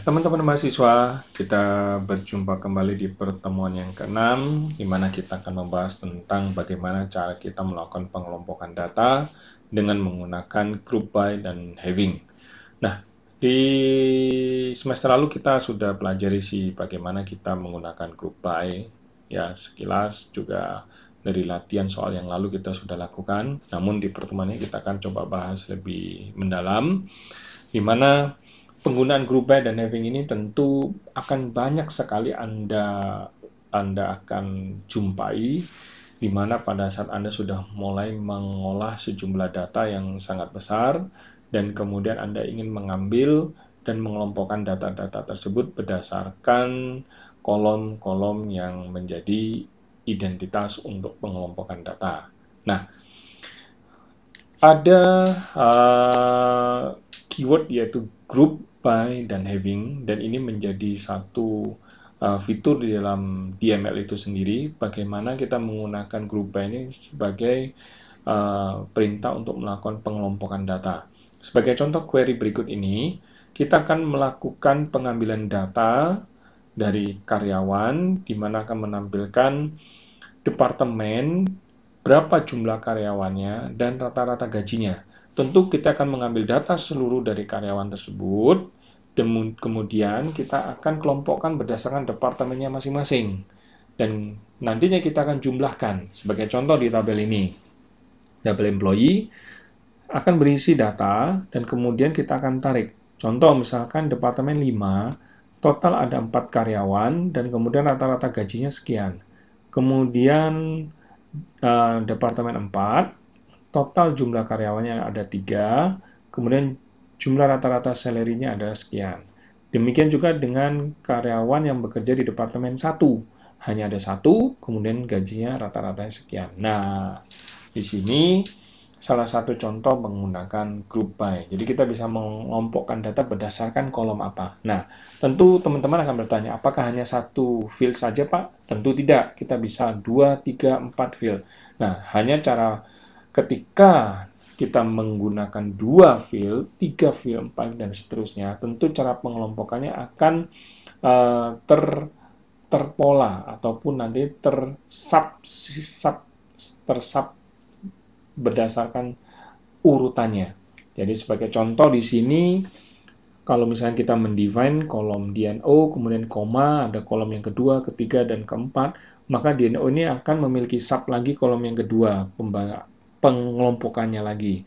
Teman-teman mahasiswa, kita berjumpa kembali di pertemuan yang ke-6, di mana kita akan membahas tentang bagaimana cara kita melakukan pengelompokan data dengan menggunakan group by dan having. Nah, di semester lalu kita sudah pelajari sih bagaimana kita menggunakan group by, ya sekilas juga dari latihan soal yang lalu kita sudah lakukan. Namun di pertemuan ini kita akan coba bahas lebih mendalam, di mana penggunaan group by dan having ini tentu akan banyak sekali Anda akan jumpai, di mana pada saat Anda sudah mulai mengolah sejumlah data yang sangat besar, dan kemudian Anda ingin mengambil dan mengelompokkan data-data tersebut berdasarkan kolom-kolom yang menjadi identitas untuk pengelompokan data. Nah, ada keyword yaitu group by dan having, dan ini menjadi satu fitur di dalam DML itu sendiri, bagaimana kita menggunakan group by ini sebagai perintah untuk melakukan pengelompokan data. Sebagai contoh query berikut ini, kita akan melakukan pengambilan data dari karyawan, di mana akan menampilkan departemen, berapa jumlah karyawannya, dan rata-rata gajinya. Tentu kita akan mengambil data seluruh dari karyawan tersebut, dan kemudian kita akan kelompokkan berdasarkan departemennya masing-masing. Dan nantinya kita akan jumlahkan. Sebagai contoh di tabel ini, tabel employee akan berisi data, dan kemudian kita akan tarik. Contoh misalkan departemen 5, total ada 4 karyawan, dan kemudian rata-rata gajinya sekian. Kemudian Departemen 4, total jumlah karyawannya ada 3, kemudian jumlah rata-rata salary-nya adalah sekian. Demikian juga dengan karyawan yang bekerja di Departemen 1, hanya ada 1, kemudian gajinya rata-ratanya sekian. Nah, di sini salah satu contoh menggunakan group by. Jadi kita bisa mengelompokkan data berdasarkan kolom apa. Nah, tentu teman-teman akan bertanya, apakah hanya satu field saja, Pak? Tentu tidak. Kita bisa 2, 3, 4 field. Nah, hanya cara ketika kita menggunakan 2 field, 3 field, 4, dan seterusnya, tentu cara pengelompokannya akan terpola ataupun nanti tersub berdasarkan urutannya. Jadi sebagai contoh di sini, kalau misalnya kita mendefine kolom DNO, kemudian koma, ada kolom yang kedua, ketiga, dan keempat, maka DNO ini akan memiliki sub lagi kolom yang kedua, pengelompokannya lagi.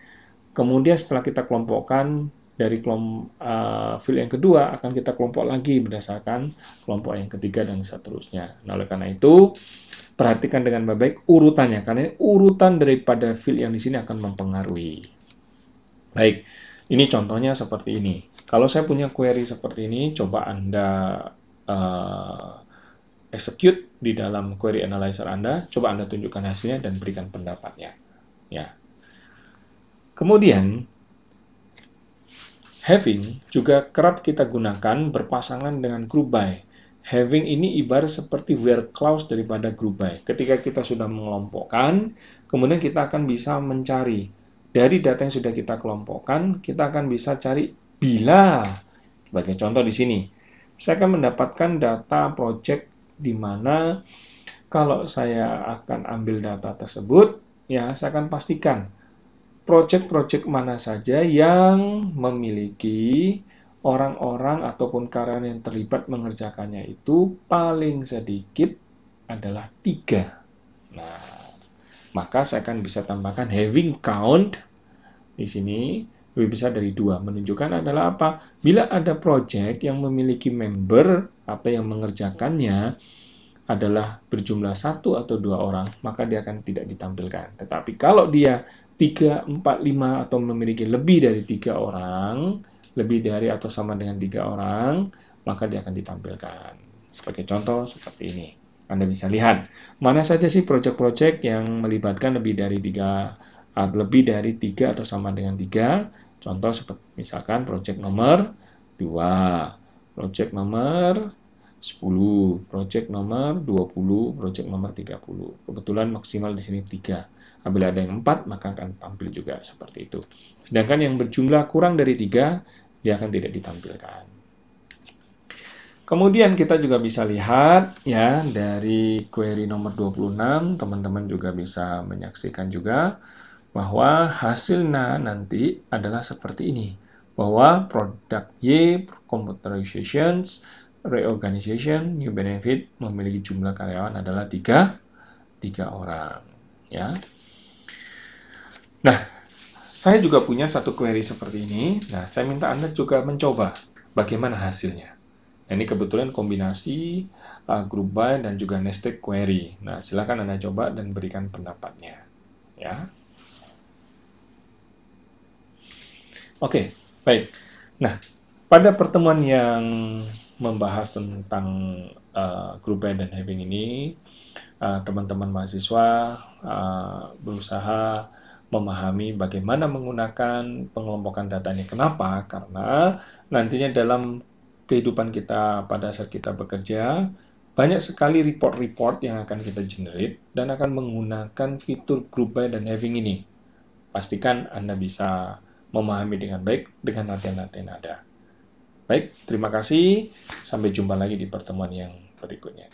Kemudian setelah kita kelompokkan, dari field yang kedua akan kita kelompok lagi berdasarkan kelompok yang ketiga dan seterusnya. Nah, oleh karena itu, perhatikan dengan baik-baik urutannya, karena urutan daripada field yang di sini akan mempengaruhi. Baik, ini contohnya seperti ini. Kalau saya punya query seperti ini, coba Anda execute di dalam query analyzer Anda, coba Anda tunjukkan hasilnya dan berikan pendapatnya. Ya. Kemudian, having juga kerap kita gunakan berpasangan dengan group by. Having ini ibarat seperti where clause daripada group by. Ketika kita sudah mengelompokkan, kemudian kita akan bisa mencari. Dari data yang sudah kita kelompokkan, kita akan bisa cari bila, sebagai contoh di sini, saya akan mendapatkan data project di mana kalau saya akan ambil data tersebut, ya saya akan pastikan project-project mana saja yang memiliki orang-orang ataupun karyawan yang terlibat mengerjakannya itu paling sedikit adalah 3. Nah, maka saya akan bisa tambahkan having count di sini lebih besar dari 2. Menunjukkan adalah apa? Bila ada project yang memiliki member atau yang mengerjakannya adalah berjumlah 1 atau 2 orang, maka dia akan tidak ditampilkan. Tetapi kalau dia 3, 4, 5 atau memiliki lebih dari 3 orang, lebih dari atau sama dengan 3 orang, maka dia akan ditampilkan. Sebagai contoh seperti ini. Anda bisa lihat mana saja sih proyek-proyek yang melibatkan lebih dari 3 atau sama dengan 3. Contoh seperti misalkan proyek nomor 2, proyek nomor 10, project nomor 20, project nomor 30. Kebetulan maksimal di sini 3. Apabila ada yang 4, maka akan tampil juga seperti itu. Sedangkan yang berjumlah kurang dari 3, dia akan tidak ditampilkan. Kemudian kita juga bisa lihat ya dari query nomor 26, teman-teman juga bisa menyaksikan juga bahwa hasilnya nanti adalah seperti ini. Bahwa produk Y, computerization, reorganization, new benefit memiliki jumlah karyawan adalah 3 orang. Ya. Nah, saya juga punya satu query seperti ini. Nah, saya minta Anda juga mencoba bagaimana hasilnya. Nah, ini kebetulan kombinasi group by dan juga nested query. Nah, silakan Anda coba dan berikan pendapatnya. Ya. Oke, baik. Nah, pada pertemuan yang membahas tentang group by dan having ini, teman-teman mahasiswa berusaha memahami bagaimana menggunakan pengelompokan data ini. Kenapa? Karena nantinya dalam kehidupan kita pada saat kita bekerja, banyak sekali report-report yang akan kita generate dan akan menggunakan fitur group by dan having ini. Pastikan Anda bisa memahami dengan baik dengan latihan-latihan ada. Baik, terima kasih. Sampai jumpa lagi di pertemuan yang berikutnya.